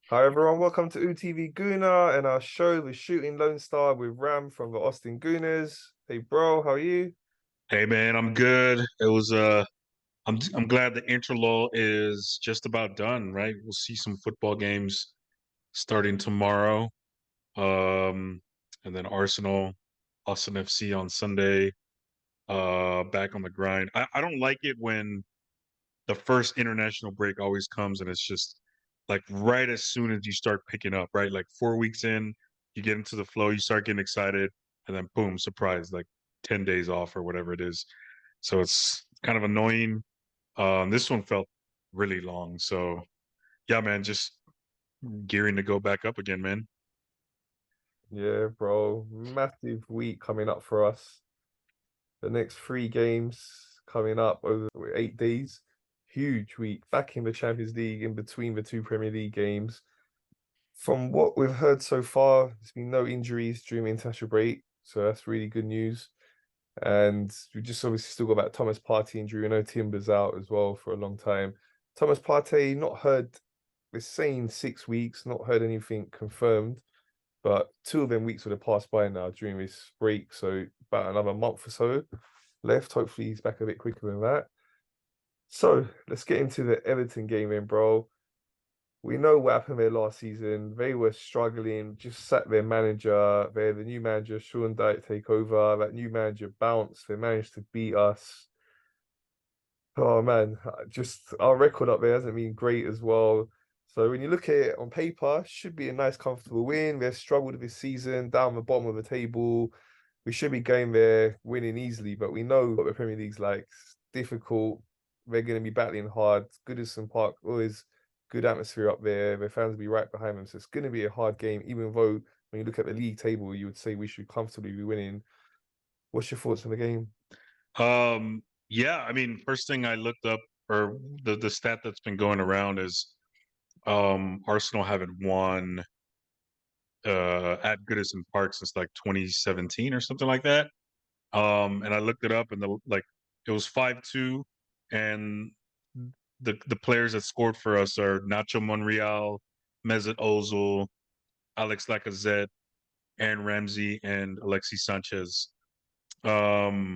Hi everyone, welcome to UTV Gooner and our show with Shooting Lone Star with Ram from the Austin Gooners. Hey bro, how are you? Hey man, I'm good. I'm glad the interlull is just about done, right? We'll see some football games starting tomorrow. Um, and then Arsenal, Austin FC on Sunday, back on the grind. I don't like it when the first international break always comes and it's just like right as soon as you start picking up, right? Like 4 weeks in, you get into the flow, you start getting excited, and then boom, surprise, like 10 days off or whatever it is. So it's kind of annoying. This one felt really long. So yeah, man, just gearing to go back up again, man. Yeah, bro, massive week coming up for us. The next three games coming up over 8 days. Huge week back in the Champions League in between the two Premier League games. From what we've heard so far, there's been no injuries during the international break, so that's really good news. And we just obviously still got that Thomas Partey injury. We know Timber's out as well for a long time. Thomas Partey, not heard, they're saying 6 weeks, not heard anything confirmed, but two of them weeks would have passed by now during this break. So about another month or so left. Hopefully he's back a bit quicker than that. So let's get into the Everton game then, bro. We know what happened there last season. They were struggling, just sat their manager there, the new manager, Sean Dyche, take over. That new manager bounced. They managed to beat us. Oh man, just our record up there hasn't been great as well. So when you look at it on paper, should be a nice, comfortable win. They've struggled this season, down the bottom of the table. We should be going there winning easily, but we know what the Premier League's like. It's difficult. They're going to be battling hard. Goodison Park, always good atmosphere up there. The fans will be right behind them. So it's going to be a hard game, even though when you look at the league table, you would say we should comfortably be winning. What's your thoughts on the game? Yeah, I mean, first thing I looked up or the stat that's been going around is Arsenal haven't won at Goodison Park since like 2017 or something like that. And I looked it up and it was 5-2 and the players that scored for us are Nacho Monreal, Mesut Ozil, Alex Lacazette, Aaron Ramsey, and Alexis Sanchez. So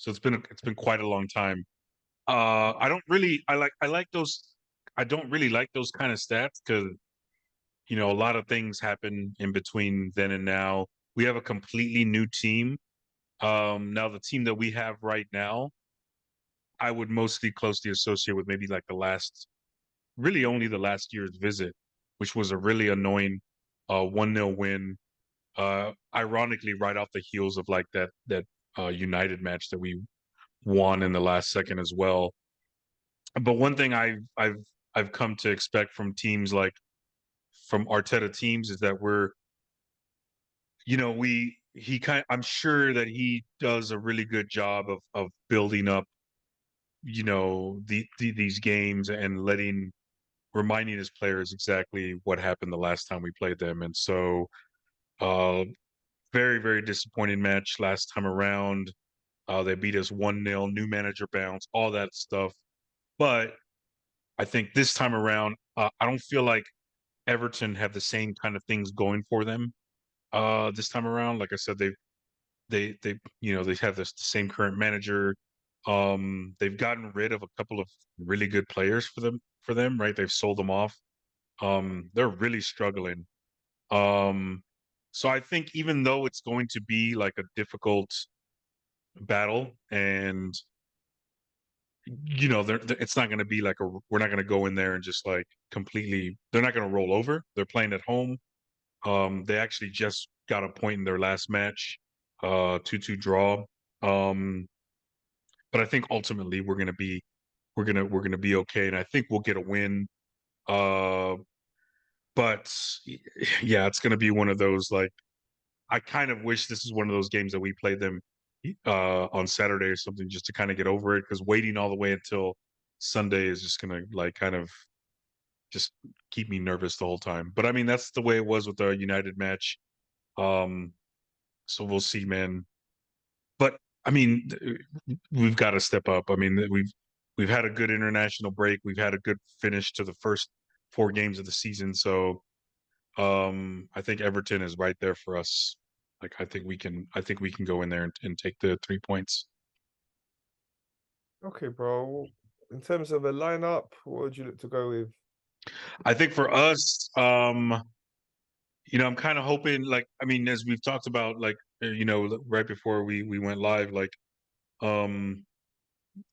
it's been quite a long time. I don't really I like those. I don't really like those kind of stats because a lot of things happen in between then and now. We have a completely new team. Now the team that we have right now, I would mostly closely associate with maybe like really only the last year's visit, which was a really annoying 1-0 win. Ironically, right off the heels of like that United match that we won in the last second as well. But one thing I've come to expect from teams like from Arteta teams is that we he kind I'm sure that he does a really good job of building up these games and reminding his players exactly what happened the last time we played them. And so uh very, very disappointing match last time around. They beat us 1-0, new manager bounce, all that stuff. But I think this time around, I don't feel like Everton have the same kind of things going for them. This time around, like I said, they have this the same current manager. They've gotten rid of a couple of really good players for them, right? They've sold them off. They're really struggling. Um, so I think even though it's going to be like a difficult battle, and it's not going to be like we're not going to go in there and just like completely. They're not going to roll over. They're playing at home. They actually just got a point in their last match, 2-2 draw. Um, but I think ultimately we're gonna be okay, and I think we'll get a win. Uh, but yeah, it's gonna be one of those like I kind of wish this is one of those games that we played them on Saturday or something just to kind of get over it because waiting all the way until Sunday is just gonna like kind of just keep me nervous the whole time. But I mean that's the way it was with the United match. Um, so we'll see, man. But I mean, we've got to step up. I mean, we've had a good international break. We've had a good finish to the first four games of the season. So I think Everton is right there for us. Like I think we can go in there and take the 3 points. Okay, bro. In terms of a lineup, what would you look to go with? I think for us, I'm kind of hoping, like, I mean, as we've talked about, like, right before we went live, like, um,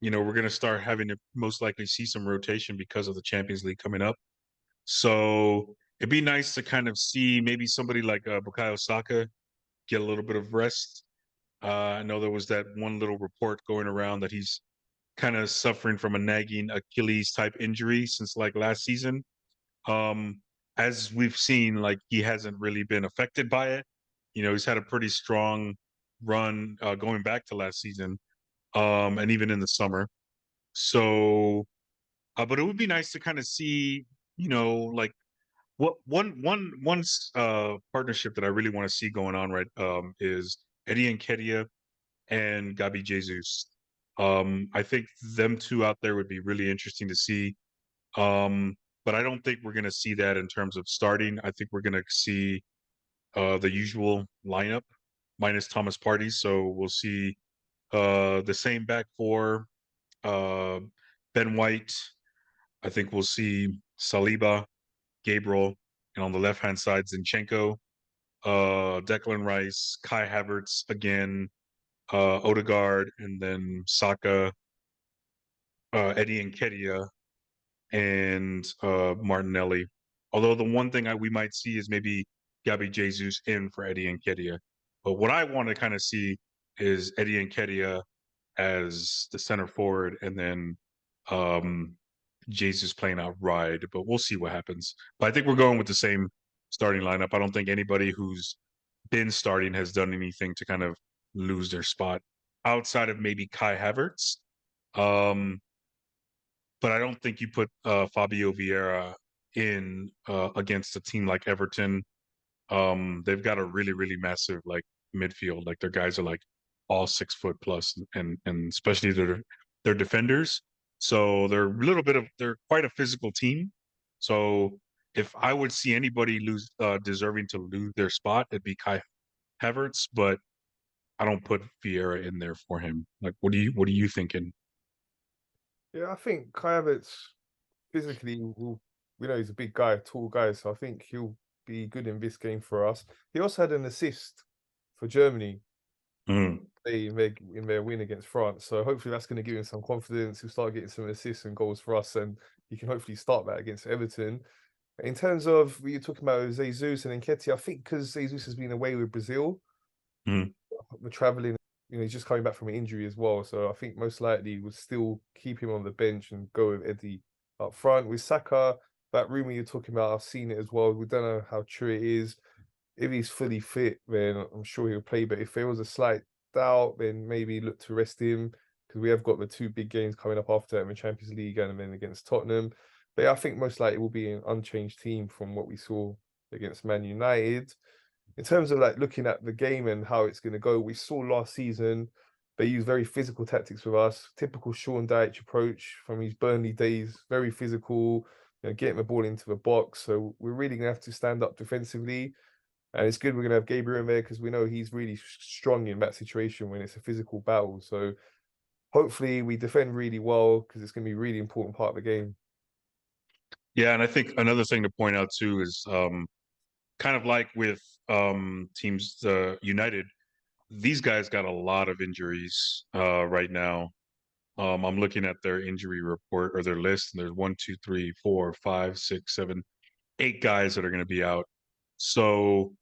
we're gonna start having to most likely see some rotation because of the Champions League coming up. So it'd be nice to kind of see maybe somebody like Bukayo Saka get a little bit of rest. I know there was that one little report going around that he's kind of suffering from a nagging Achilles type injury since like last season. Um, as we've seen, like he hasn't really been affected by it. He's had a pretty strong run going back to last season, and even in the summer. So, but it would be nice to kind of see, like what one partnership that I really want to see going on right is Eddie and Kedia and Gabi Jesus. I think them two out there would be really interesting to see. Um, but I don't think we're going to see that in terms of starting. I think we're going to see the usual lineup minus Thomas Partey. So we'll see the same back four. Uh, Ben White. I think we'll see Saliba, Gabriel, and on the left hand side Zinchenko, Declan Rice, Kai Havertz again, Odegaard, and then Saka, Eddie and Kedia, and Martinelli. Although the one thing we might see is maybe Gabi Jesus in for Eddie and Kedia. But what I want to kind of see is Eddie and Kedia as the center forward, and then um, Jesus playing out wide. But we'll see what happens. But I think we're going with the same starting lineup. I don't think anybody who's been starting has done anything to kind of lose their spot outside of maybe Kai Havertz. Um, but I don't think you put Fabio Vieira in against a team like Everton. They've got a really, really massive like midfield. Like their guys are like all 6 foot plus, and especially their defenders. So they're quite a physical team. So if I would see anybody lose deserving to lose their spot, it'd be Kai Havertz. But I don't put Vieira in there for him. Like, what are you thinking? Yeah, I think Kai Havertz physically we know he's a big guy, tall guy, so I think he'll be good in this game for us. He also had an assist for Germany Mm. in their win against France. So hopefully that's going to give him some confidence. He'll start getting some assists and goals for us, and he can hopefully start that against Everton. In terms of what you're talking about with Jesus and Nketiah, I think because Jesus has been away with Brazil, Mm. the traveling, he's just coming back from an injury as well. So I think most likely we'll still keep him on the bench and go with Eddie up front. With Saka, that rumor you're talking about, I've seen it as well. We don't know how true it is. If he's fully fit, then I'm sure he'll play. But if there was a slight doubt, then maybe look to rest him because we have got the two big games coming up after in the Champions League and then against Tottenham. But yeah, I think most likely it will be an unchanged team from what we saw against Man United. In terms of like looking at the game and how it's going to go, we saw last season they used very physical tactics with us. Typical Sean Dyche approach from his Burnley days, very physical, getting the ball into the box. So we're really going to have to stand up defensively. And it's good we're going to have Gabriel in there because we know he's really strong in that situation when it's a physical battle. So hopefully we defend really well because it's going to be a really important part of the game. Yeah, and I think another thing to point out too is kind of like with teams United, these guys got a lot of injuries right now. I'm looking at their injury report or their list, and there's one, two, three, four, five, six, seven, 8 guys that are going to be out. So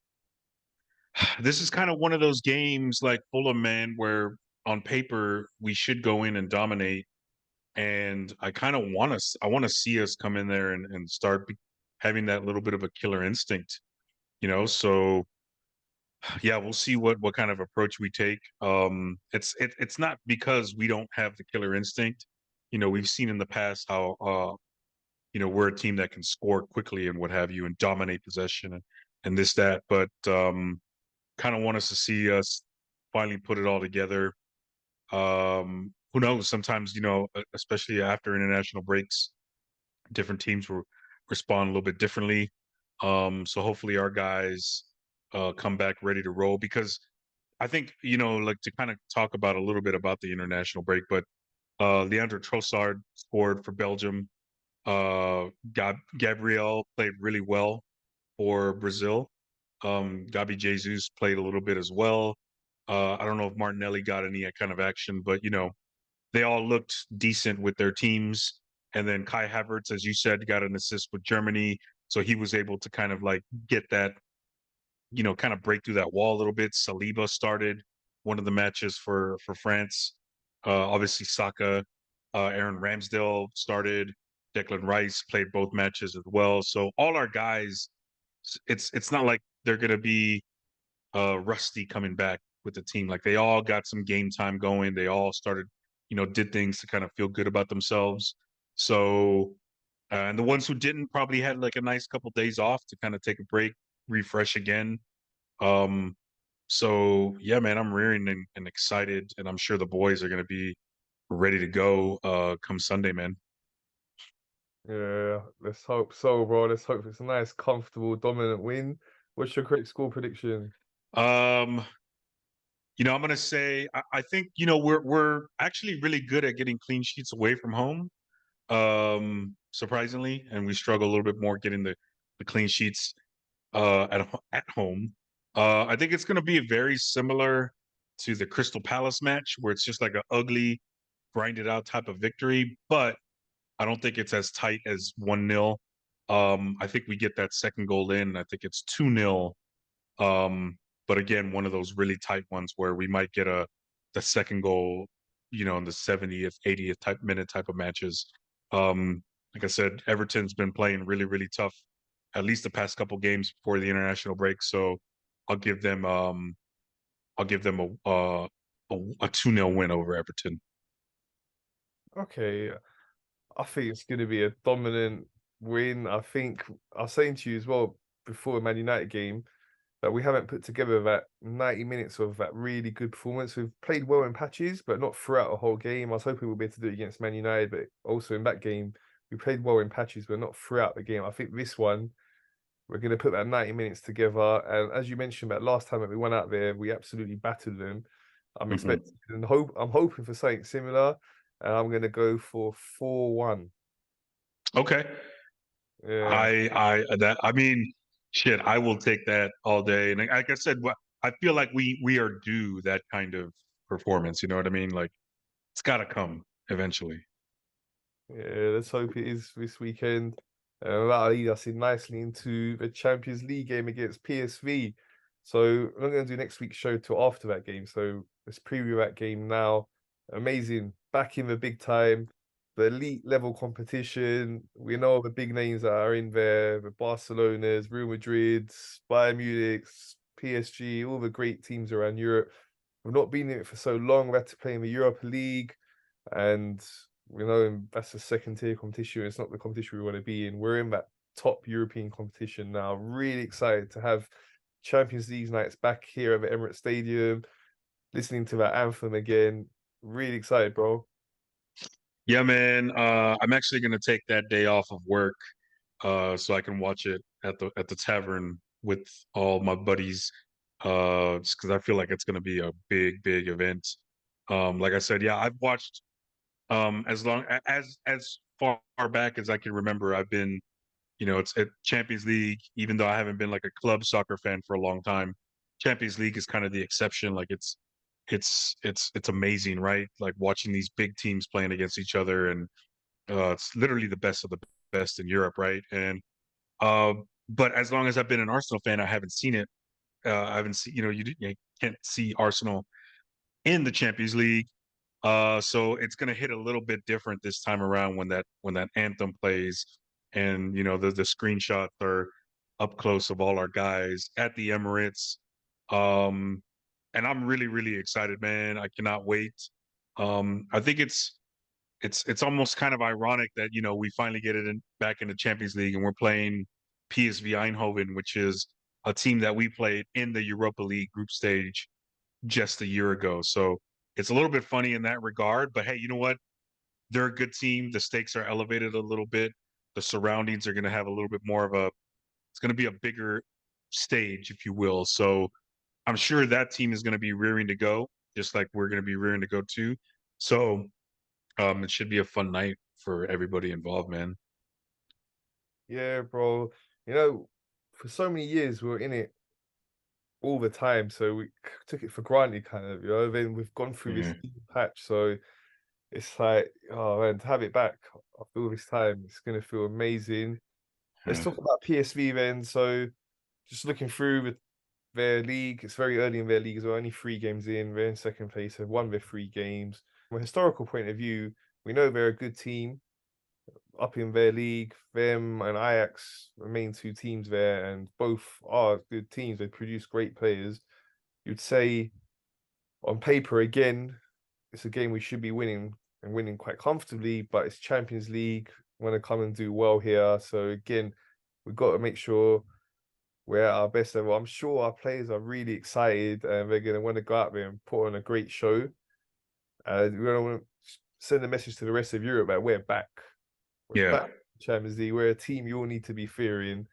this is kind of one of those games like Fulham, man, where on paper we should go in and dominate. And I kind of want to see us come in there and start having that little bit of a killer instinct, So yeah, we'll see what kind of approach we take. It's not because we don't have the killer instinct. We've seen in the past how we're a team that can score quickly and what have you and dominate possession and this that, but kind of want us to see us finally put it all together. Who knows? Sometimes especially after international breaks, different teams will respond a little bit differently. So hopefully our guys come back ready to roll because I think, like to kind of talk about a little bit about the international break, but Leandro Trossard scored for Belgium. Gabriel played really well for Brazil. Gabi Jesus played a little bit as well. I don't know if Martinelli got any kind of action, but they all looked decent with their teams. And then Kai Havertz, as you said, got an assist with Germany, so he was able to kind of like get that, kind of break through that wall a little bit. Saliba started one of the matches for France. Obviously, Saka, Aaron Ramsdale started. Declan Rice played both matches as well. So all our guys, it's not like they're gonna be rusty coming back with the team. Like they all got some game time going. They all started, did things to kind of feel good about themselves. So, and the ones who didn't probably had like a nice couple days off to kind of take a break, refresh again. Um, so yeah, man, I'm rearing and excited, and I'm sure the boys are gonna be ready to go come Sunday, man. Yeah, let's hope so, bro. Let's hope it's a nice, comfortable, dominant win. What's your quick score prediction? Um, I'm gonna say I think we're actually really good at getting clean sheets away from home. Surprisingly, and we struggle a little bit more getting the clean sheets at home. I think it's going to be very similar to the Crystal Palace match, where it's just like an ugly, grinded out type of victory. But I don't think it's as tight as 1-0. I think we get that second goal in. I think it's 2-0. But again, one of those really tight ones where we might get the second goal, in the 70th, 80th minute type of matches. Like I said, Everton's been playing really, really tough, at least the past couple games before the international break. So I'll give them a 2-0 win over Everton. Okay, I think it's going to be a dominant win. I think I was saying to you as well before the Man United game that we haven't put together that 90 minutes of that really good performance. We've played well in patches, but not throughout the whole game. I was hoping we'll be able to do it against Man United, but also in that game, we played well in patches, but not throughout the game. I think this one, we're going to put that 90 minutes together. And as you mentioned, that last time that we went out there, we absolutely battered them. I'm Mhm. expecting and I'm hoping for something similar. And I'm going to go for 4-1. Okay. Yeah. I mean, shit, I will take that all day. And like I said, I feel like we are due that kind of performance. You know what I mean? Like it's got to come eventually. Yeah, let's hope it is this weekend. That'll lead us in nicely into the Champions League game against PSV. So I'm not going to do next week's show till after that game. So let's preview that game now. Amazing. Back in the big time, the elite level competition. We know the big names that are in there, the Barcelonas, Real Madrid, Bayern Munich, PSG, all the great teams around Europe. We've not been in it for so long. We had to play in the Europa League. And we know that's a second tier competition. It's not the competition we want to be in. We're in that top European competition now. Really excited to have Champions League nights back here at the Emirates Stadium, listening to that anthem again. Really excited, bro. Yeah, man. I'm actually gonna take that day off of work, so I can watch it at the tavern with all my buddies. Just because I feel like it's gonna be a big, big event. Like I said, yeah, I've watched as long as far back as I can remember. I've been, it's at Champions League, even though I haven't been like a club soccer fan for a long time. Champions League is kind of the exception. Like it's amazing, right? Like watching these big teams playing against each other, and it's literally the best of the best in Europe, right? And uh, but as long as I've been an Arsenal fan, I haven't seen it. I haven't seen, you can't see Arsenal in the Champions League. So it's gonna hit a little bit different this time around when that anthem plays, and the screenshots are up close of all our guys at the Emirates. Um, and I'm really, really excited, man. I cannot wait. I think it's almost kind of ironic that we finally get it back in the Champions League, and we're playing PSV Eindhoven, which is a team that we played in the Europa League group stage just a year ago. So it's a little bit funny in that regard. But hey, you know what? They're a good team. The stakes are elevated a little bit. The surroundings are going to have a little bit more of It's going to be a bigger stage, if you will. So I'm sure that team is going to be rearing to go, just like we're going to be rearing to go too. So it should be a fun night for everybody involved, man. Yeah, bro. You know, for so many years we were in it all the time, so we took it for granted, kind of. You know, then we've gone through this Yeah, patch, so it's like, oh man, to have it back after all this time, it's gonna feel amazing. Let's yeah. talk about PSV then. So, just looking through their league, it's very early in their league as well. Only 3 games in, they're in second place. They've won their 3 games. From a historical point of view, we know they're a good team up in their league. Them and Ajax, the main 2 teams there, and both are good teams. They produce great players. You'd say on paper again, it's a game we should be winning and winning quite comfortably, but it's Champions League. Want to come and do well here. So again, we've got to make sure we're at our best level. I'm sure our players are really excited and they're going to want to go out there and put on a great show. We're going to want to send a message to the rest of Europe that we're back. We're Yeah. back in Champions League. We're a team you all need to be fearing,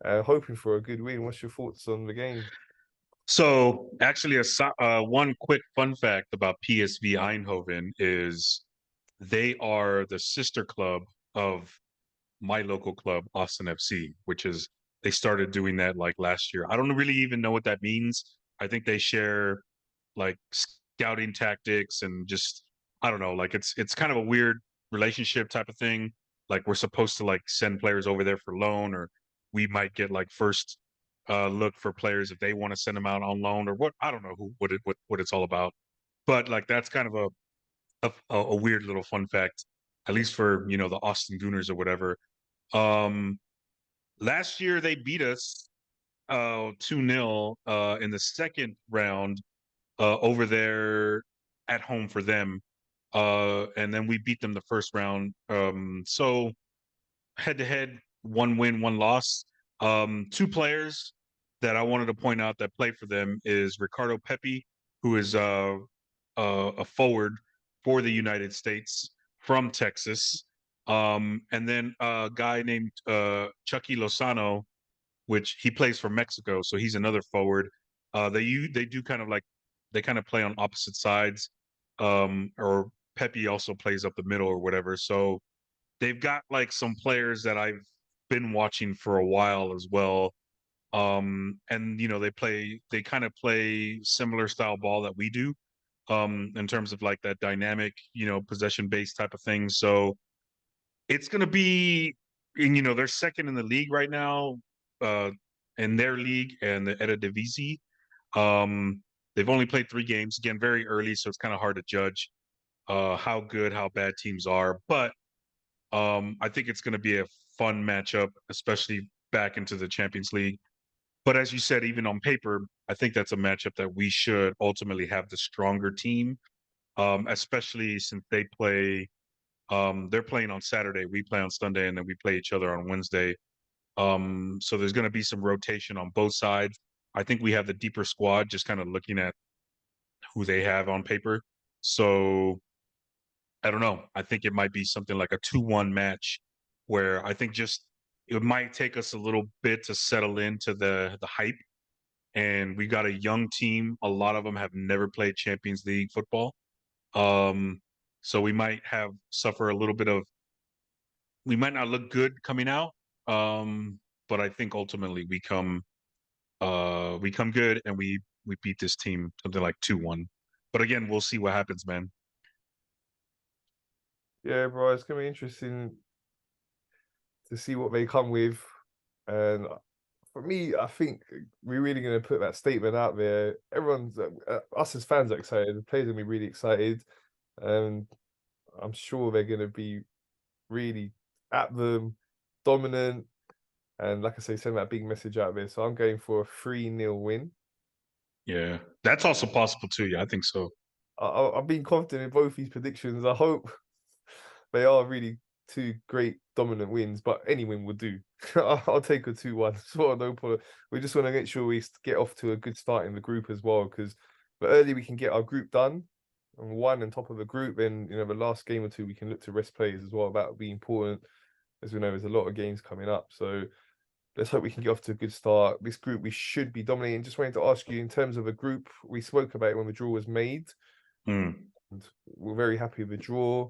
hoping for a good win. What's your thoughts on the game? So actually, one quick fun fact about PSV Eindhoven is they are the sister club of my local club, Austin FC, which is they started doing that like last year. I don't really even know what that means. I think they share like scouting tactics and just I don't know, like it's kind of a weird relationship type of thing. Like we're supposed to like send players over there for loan, or we might get like first look for players if they want to send them out on loan or what. I don't know what it's all about, but like that's kind of a weird little fun fact, at least for the Austin Gooners or whatever. Um, Last year they beat us 2-0 in the second round over there at home for them. And then we beat them the first round. So head to head, 1 win, 1 loss. 2 players that I wanted to point out that play for them is Ricardo Pepi, who is a forward for the United States from Texas. And then a guy named Chucky Lozano, which he plays for Mexico, so he's another forward. They do kind of like they kind of play on opposite sides, or Pepe also plays up the middle or whatever. So they've got like some players that I've been watching for a while as well. And they kind of play similar style ball that we do, in terms of like that dynamic, possession based type of thing. So it's going to be, and they're second in the league right now, uh, in their league and the Eredivisie. Um, they've only played 3 games, again, very early, so it's kind of hard to judge how good, how bad teams are. But I think it's going to be a fun matchup, especially back into the Champions League. But as you said, even on paper, I think that's a matchup that we should ultimately have the stronger team, especially since they're playing on Saturday, we play on Sunday, and then we play each other on Wednesday. So there's going to be some rotation on both sides. I think we have the deeper squad, just kind of looking at who they have on paper. So I don't know. I think it might be something like a 2-1 match where I think just it might take us a little bit to settle into the hype. And we got a young team. A lot of them have never played Champions League football. Um, so we might have suffer a little bit of we might not look good coming out. But I think ultimately we come good and we beat this team something like 2-1. But again, we'll see what happens, man. Yeah, bro, it's gonna be interesting to see what they come with. And for me, I think we're really going to put that statement out there. Everyone's, us as fans are excited. The players are going to be really excited. And I'm sure they're going to be really at them, dominant. And like I say, send that big message out there. So I'm going for a 3-0 win. Yeah, that's also possible too. Yeah, I think so. I'm being confident in both these predictions. I hope they are really 2 great dominant wins, but any win will do. I'll take a 2-1. So no problem. We just want to make sure we get off to a good start in the group as well, because the earlier we can get our group done and one on top of the group, then the last game or two we can look to rest players as well. That would be important, as we know there's a lot of games coming up. So let's hope we can get off to a good start. This group we should be dominating. Just wanted to ask you in terms of a group, we spoke about it when the draw was made, Mm. and we're very happy with the draw.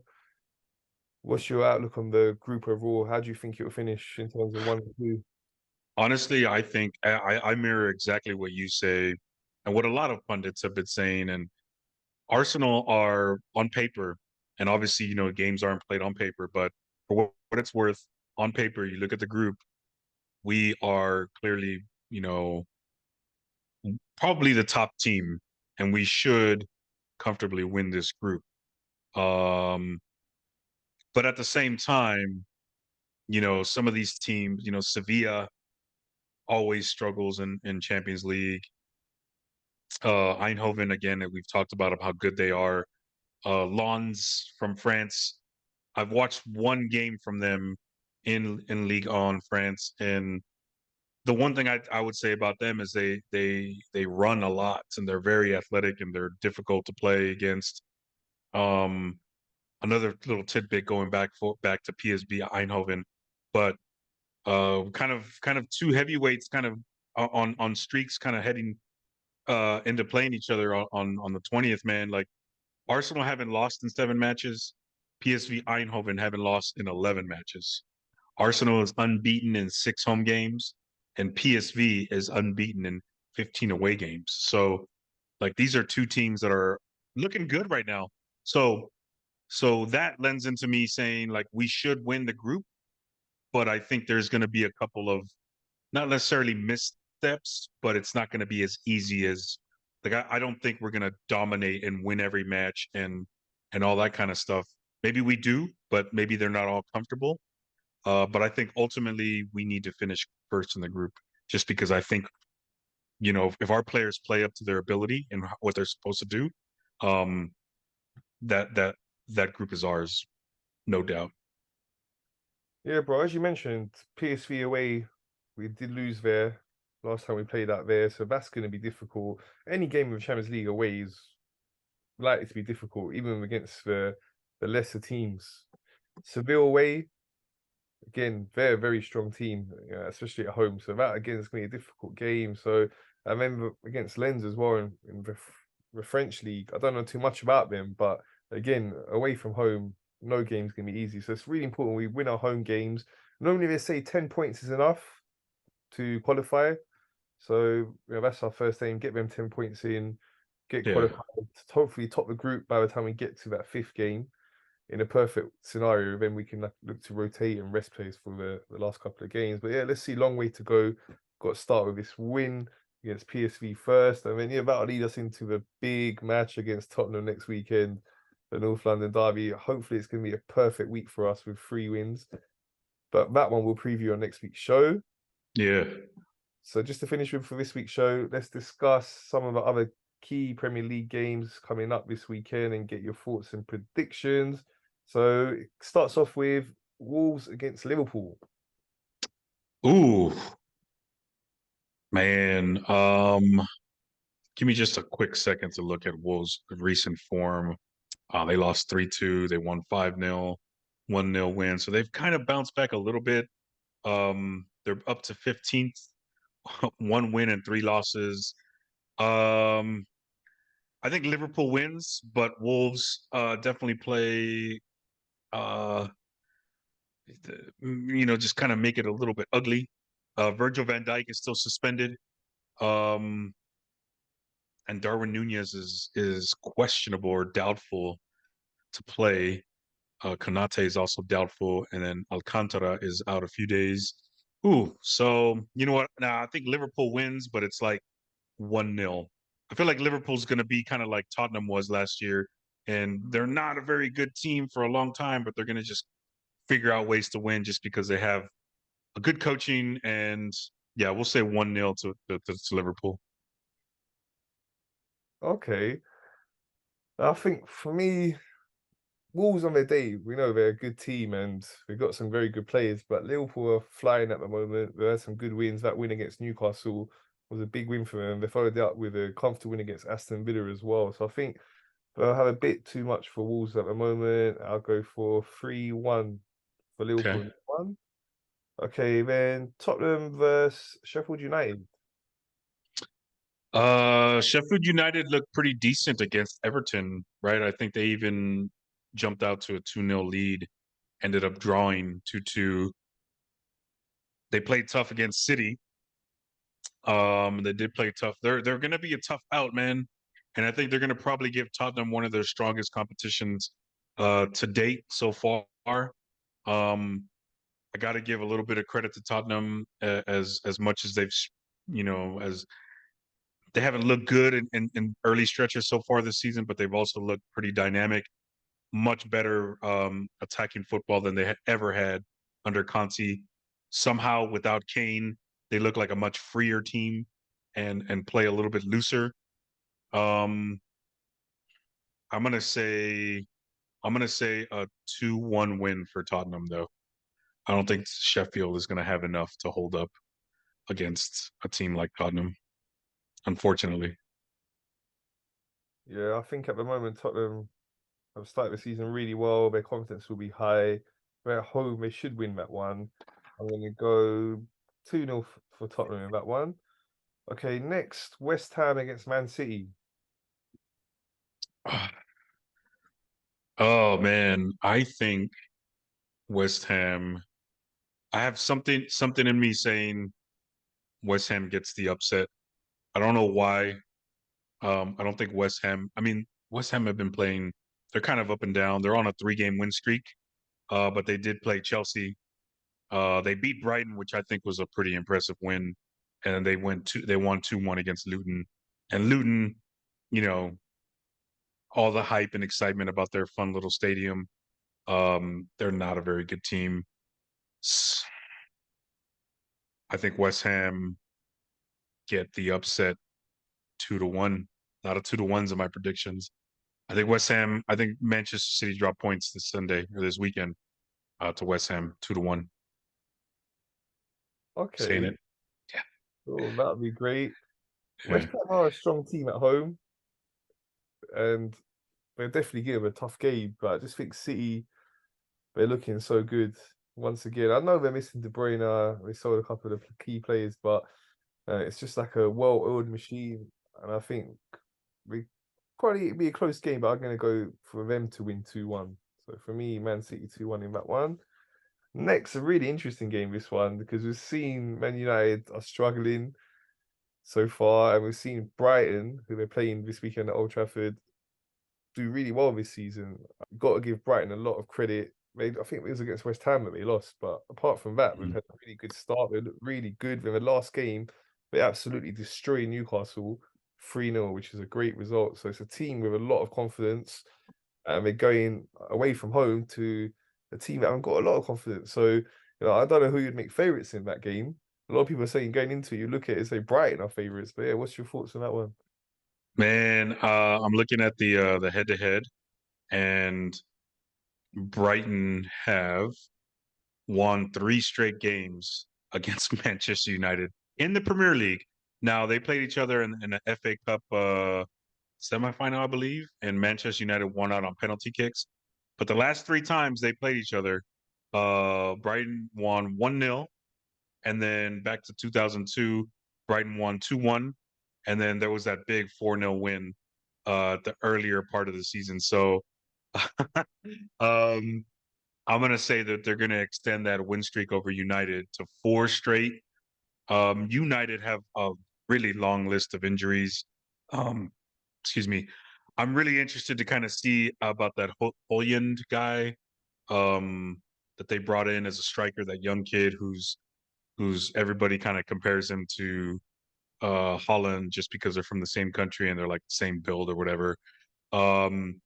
What's your outlook on the group overall? How do you think it will finish in terms of 1 and 2? Honestly, I think I mirror exactly what you say and what a lot of pundits have been saying. And Arsenal are on paper, and obviously, games aren't played on paper, but for what it's worth, on paper, you look at the group, we are clearly, probably the top team, and we should comfortably win this group. Um, but at the same time, some of these teams, Sevilla always struggles in Champions League. Eindhoven, again, that we've talked about how good they are. Lens from France. I've watched one game from them in Ligue 1 France, and the one thing I would say about them is they run a lot and they're very athletic and they're difficult to play against. Um, Another little tidbit going back to PSV Eindhoven, but kind of two heavyweights kind of on streaks, kind of heading into playing each other on the 20th, man. Like Arsenal haven't lost in 7 matches. PSV Eindhoven haven't lost in 11 matches. Arsenal is unbeaten in 6 home games, and PSV is unbeaten in 15 away games. So, like, these are two teams that are looking good right now. So that lends into me saying like we should win the group, but I think there's going to be a couple of not necessarily missteps, but it's not going to be as easy as like I don't think we're going to dominate and win every match and all that kind of stuff. Maybe we do, but maybe they're not all comfortable. But I think ultimately we need to finish first in the group, just because I think if our players play up to their ability and what they're supposed to do, um, that group is ours, no doubt. Yeah, bro. As you mentioned, PSV away, we did lose there last time we played out there, so that's going to be difficult. Any game of Champions League away is likely to be difficult, even against the lesser teams. Seville away, again, very, very strong team, especially at home. So that again is going to be a difficult game. So I remember against Lens as well in the French league. I don't know too much about them, but again, away from home, no game's going to be easy. So it's really important we win our home games. Normally they say 10 points is enough to qualify. So that's our first aim. Get them 10 points in, get Yeah, qualified, hopefully top the group by the time we get to that fifth game. In a perfect scenario, then we can look to rotate and rest players for the last couple of games. But yeah, let's see. Long way to go. Got to start with this win against PSV first. I mean, yeah, that'll lead us into the big match against Tottenham next weekend, the North London derby. Hopefully, it's going to be a perfect week for us with 3 wins. But that one we'll preview on next week's show. yeah. So just to finish with for this week's show, let's discuss some of the other key Premier League games coming up this weekend and get your thoughts and predictions. So it starts off with Wolves against Liverpool. Ooh, man. Give me just a quick second to look at Wolves' recent form. They lost 3-2. They won 5-0, 1-0 win. So they've kind of bounced back a little bit. They're up to 15th, 1 win and 3 losses. Um, I think Liverpool wins, but Wolves definitely play, uh, just kind of make it a little bit ugly. Virgil van Dijk is still suspended. Um, and Darwin Nunez is questionable or doubtful to play. Konate is also doubtful, and then Alcantara is out a few days. Ooh, so you know what? Now I think Liverpool wins, but it's like 1-0. I feel like Liverpool's going to be kind of like Tottenham was last year, and they're not a very good team for a long time, but they're going to just figure out ways to win just because they have a good coaching. And yeah, we'll say 1-0 to Liverpool. Okay. I think for me, Wolves on their day, we know they're a good team and we've got some very good players, but Liverpool are flying at the moment. They had some good wins. That win against Newcastle was a big win for them. They followed it up with a comfortable win against Aston Villa as well. So I think they'll have a bit too much for Wolves at the moment. I'll go for 3-1 for Liverpool Okay. in this one. Okay, then Tottenham versus Sheffield United. Sheffield United looked pretty decent against Everton, right? I think they even jumped out to a 2-0 lead, ended up drawing 2-2. They played tough against City. They did play tough. They're going to be a tough out, man, and I think they're going to probably give Tottenham one of their strongest competitions to date so far. Um, I got to give a little bit of credit to Tottenham as much as they've, as they haven't looked good in early stretches so far this season, but they've also looked pretty dynamic, much better attacking football than they had ever had under Conte. Somehow, without Kane, they look like a much freer team and play a little bit looser. Um, I'm gonna say a 2-1 win for Tottenham, though. I don't think Sheffield is gonna have enough to hold up against a team like Tottenham, unfortunately. Yeah, I think at the moment Tottenham have started the season really well. Their confidence will be high. They're at home. They should win that one. I'm going to go 2-0 for Tottenham in that one. Okay, next, West Ham against Man City. Oh man, I think West Ham. I have something in me saying West Ham gets the upset. I don't know why. I don't think West Ham. I mean, West Ham have been playing. They're kind of up and down. They're on a 3-game win streak, but they did play Chelsea. They beat Brighton, which I think was a pretty impressive win, and they won 2-1 against Luton. And Luton, you know, all the hype and excitement about their fun little stadium. They're not a very good team. I think West Ham get the upset 2-1. Not a 2-1s in my predictions. I think Manchester City drop points this Sunday or this weekend to West Ham 2-1. Saying Okay, it. Yeah. oh, that would be great. West Yeah. Ham are a strong team at home, and they'll definitely give a tough game. But I just think City, they're looking so good once again. I know they're missing De Bruyne. They sold a couple of the key players, but it's just like a well-oiled machine. And I think we probably be a close game, but I'm going to go for them to win 2-1. So for me, Man City 2-1 in that one. Next, a really interesting game, this one, because we've seen Man United are struggling so far, and we've seen Brighton, who they're playing this weekend at Old Trafford, do really well this season. Got to give Brighton a lot of credit. I think it was against West Ham that they lost, but apart from that, we've Mm. had a really good start. They looked really good. In the last game, they absolutely destroyed Newcastle 3-0, which is a great result. So it's a team with a lot of confidence, and they're going away from home to a team that haven't got a lot of confidence. So, I don't know who you'd make favourites in that game. A lot of people are saying going into it, you look at it and say Brighton are favourites. But yeah, what's your thoughts on that one? Man, I'm looking at the head to head, and Brighton have won 3 straight games against Manchester United in the Premier League. Now they played each other in the FA Cup semifinal, I believe, and Manchester United won out on penalty kicks. But the last 3 times they played each other, Brighton won 1-0, and then back to 2002, Brighton won 2-1, and then there was that big 4-0 win the earlier part of the season. So um, I'm gonna say that they're gonna extend that win streak over United to 4 straight. United have a really long list of injuries. Um, excuse me. I'm really interested to kind of see about that Hoyland guy that they brought in as a striker, that young kid who's everybody kind of compares him to Holland just because they're from the same country and they're like the same build or whatever. Um,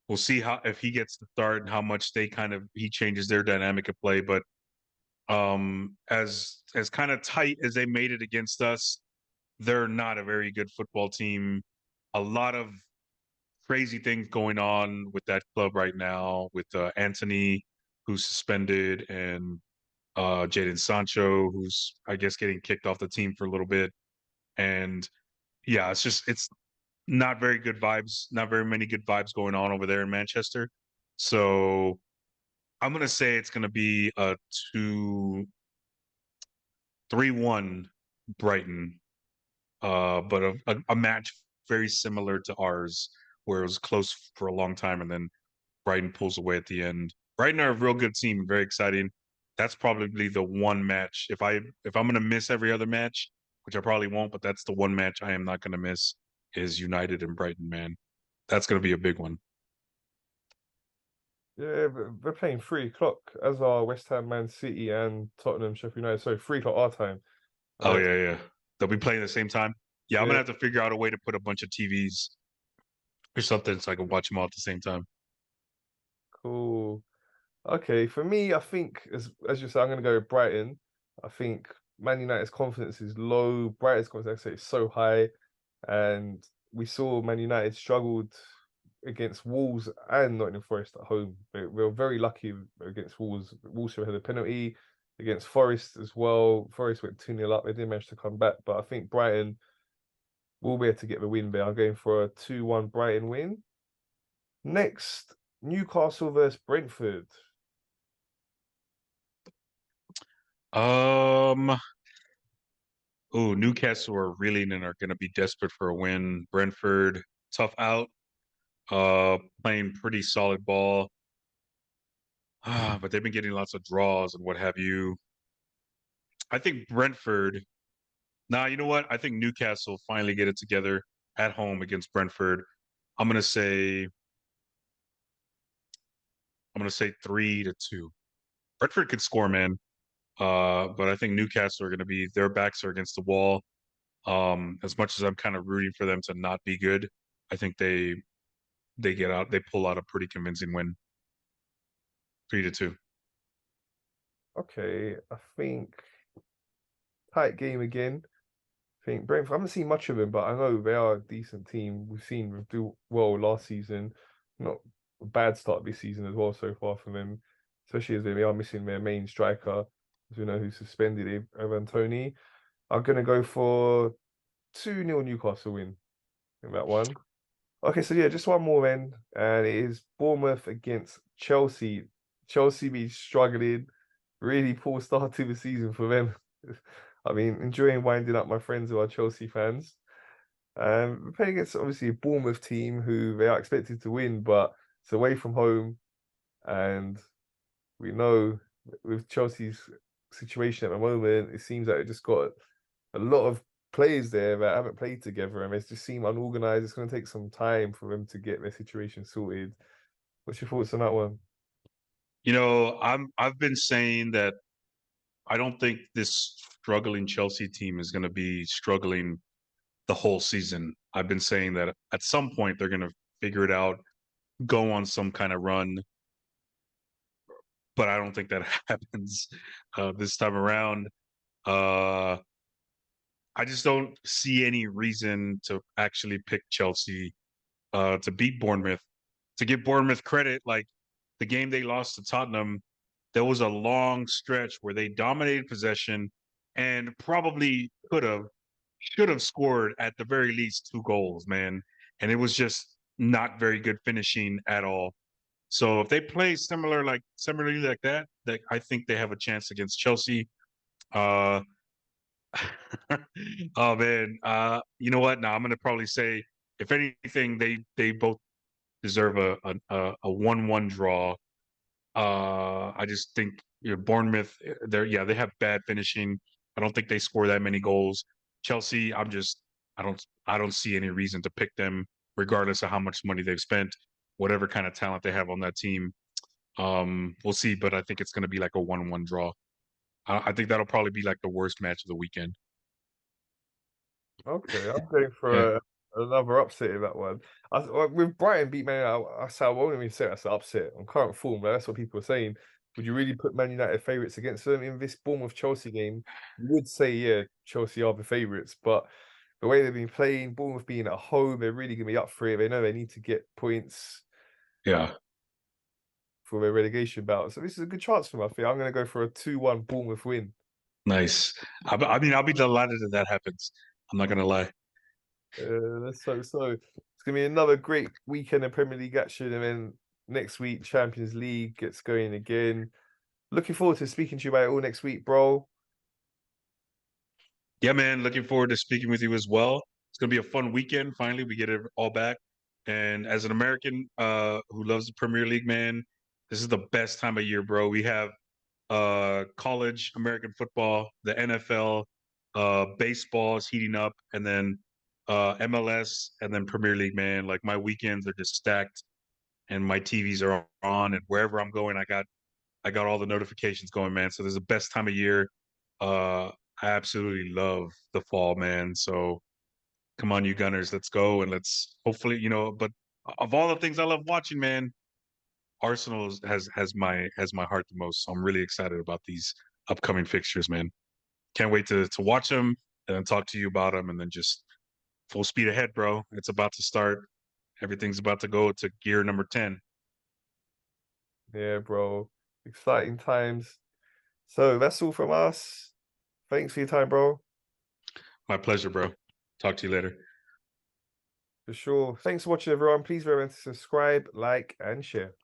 we'll see how if he gets the start and how much he changes their dynamic of play. But as kind of tight as they made it against us, they're not a very good football team. A lot of crazy things going on with that club right now, with Anthony, who's suspended, and Jadon Sancho, who's I guess getting kicked off the team for a little bit. And yeah, it's not very good vibes, not very many good vibes going on over there in Manchester. So I'm gonna say it's gonna be a 2. 3-1 Brighton, but a match very similar to ours, where it was close for a long time, and then Brighton pulls away at the end. Brighton are a real good team, very exciting. That's probably the one match. If I'm gonna miss every other match, which I probably won't, but that's the one match I am not gonna miss is United and Brighton, man. That's gonna be a big one. Yeah, but they're playing 3 o'clock, as are West Ham, Man City, and Tottenham, Sheffield United. So 3 o'clock our time. Oh Uh, yeah, yeah. They'll be playing at the same time. Yeah, I'm gonna yeah, have to figure out a way to put a bunch of TVs or something so I can watch them all at the same time. cool. Okay, for me, I think as you said, I'm gonna go with Brighton. I think Man United's confidence is low. Brighton's confidence, I say, is so high, and we saw Man United struggled against Wolves and Nottingham Forest at home. We were very lucky against Wolves. Wolves should have had a penalty against Forest as well. Forest went 2-0 up. They didn't manage to come back, but I think Brighton will be able to get the win there. I'm going for a 2-1 Brighton win. Next, Newcastle versus Brentford. Um, oh, Newcastle are reeling and are gonna be desperate for a win. Brentford, tough out. Playing pretty solid ball. But they've been getting lots of draws and what have you. I think Brentford. Nah, you know what? I think Newcastle finally get it together at home against Brentford. I'm gonna say I'm gonna say 3-2. Brentford could score, man. But I think Newcastle are gonna be their backs are against the wall. As much as I'm kind of rooting for them to not be good, I think they pull out a pretty convincing win. 3-2. Okay, I think tight game again. I think Brentford, I haven't seen much of them, but I know they are a decent team. We've seen them do well last season. Not a bad start this season as well so far from them, especially as they are missing their main striker, as we know who's suspended, Evan Tony. I'm gonna go for 2-0 Newcastle win in that one. Okay, so yeah, just one more then, and it is Bournemouth against Chelsea. Chelsea be struggling, really poor start to the season for them. I mean, enjoying winding up my friends who are Chelsea fans. We're playing against obviously a Bournemouth team who they are expected to win, but it's away from home, and we know with Chelsea's situation at the moment, it seems like they just got a lot of players there that haven't played together and they just seem unorganized. It's going to take some time for them to get their situation sorted. What's your thoughts on that one? I've been saying that I don't think this struggling Chelsea team is gonna be struggling the whole season. I've been saying that at some point they're gonna figure it out, go on some kind of run, but I don't think that happens this time around. Uh, I just don't see any reason to actually pick Chelsea to beat Bournemouth. To give Bournemouth credit, like the game they lost to Tottenham, there was a long stretch where they dominated possession and probably should have scored at the very least 2 goals, man. And it was just not very good finishing at all. So if they play similarly like that, I think they have a chance against Chelsea. Uh, oh man, you know what? Now I'm gonna probably say, if anything, they both deserve a 1-1 draw. I just think Bournemouth, they have bad finishing. I don't think they score that many goals. Chelsea, I don't see any reason to pick them, regardless of how much money they've spent, whatever kind of talent they have on that team. We'll see, but I think it's going to be like a 1-1 draw. I think that'll probably be like the worst match of the weekend. Okay, I'm going Yeah. for another upset in that one. With Brighton beat Man United, I say I won't even say that's an upset on current form, but that's what people are saying. Would you really put Man United favourites against them in this Bournemouth Chelsea game? You would say, yeah, Chelsea are the favourites, but the way they've been playing, Bournemouth being at home, they're really going to be up for it. They know they need to get points Yeah. for their relegation battle. So this is a good chance for them, I think. I'm going to go for a 2-1 Bournemouth win. Nice. I mean, I'll be delighted if that happens. I'm not gonna lie. Let's hope so. It's going to be another great weekend of Premier League action, and then next week, Champions League gets going again. Looking forward to speaking to you about it all next week, bro. Yeah, man. Looking forward to speaking with you as well. It's gonna be a fun weekend. Finally, we get it all back. And as an American who loves the Premier League, man, this is the best time of year, bro. We have college American football, the NFL, baseball is heating up, and then MLS, and then Premier League, man. Like my weekends are just stacked, and my TVs are on, and wherever I'm going, I got all the notifications going, man. So this is the best time of year. Uh, I absolutely love the fall, man. So come on, you Gunners, let's go, and let's hopefully, But of all the things I love watching, man, Arsenal has my heart the most. So I'm really excited about these upcoming fixtures, man. Can't wait to watch them and then talk to you about them, and then just full speed ahead, bro. It's about to start. Everything's about to go to gear number 10. Yeah, bro. Exciting times. So that's all from us. Thanks for your time, bro. My pleasure, bro. Talk to you later. For sure. Thanks for watching, everyone. Please remember to subscribe, like, and share.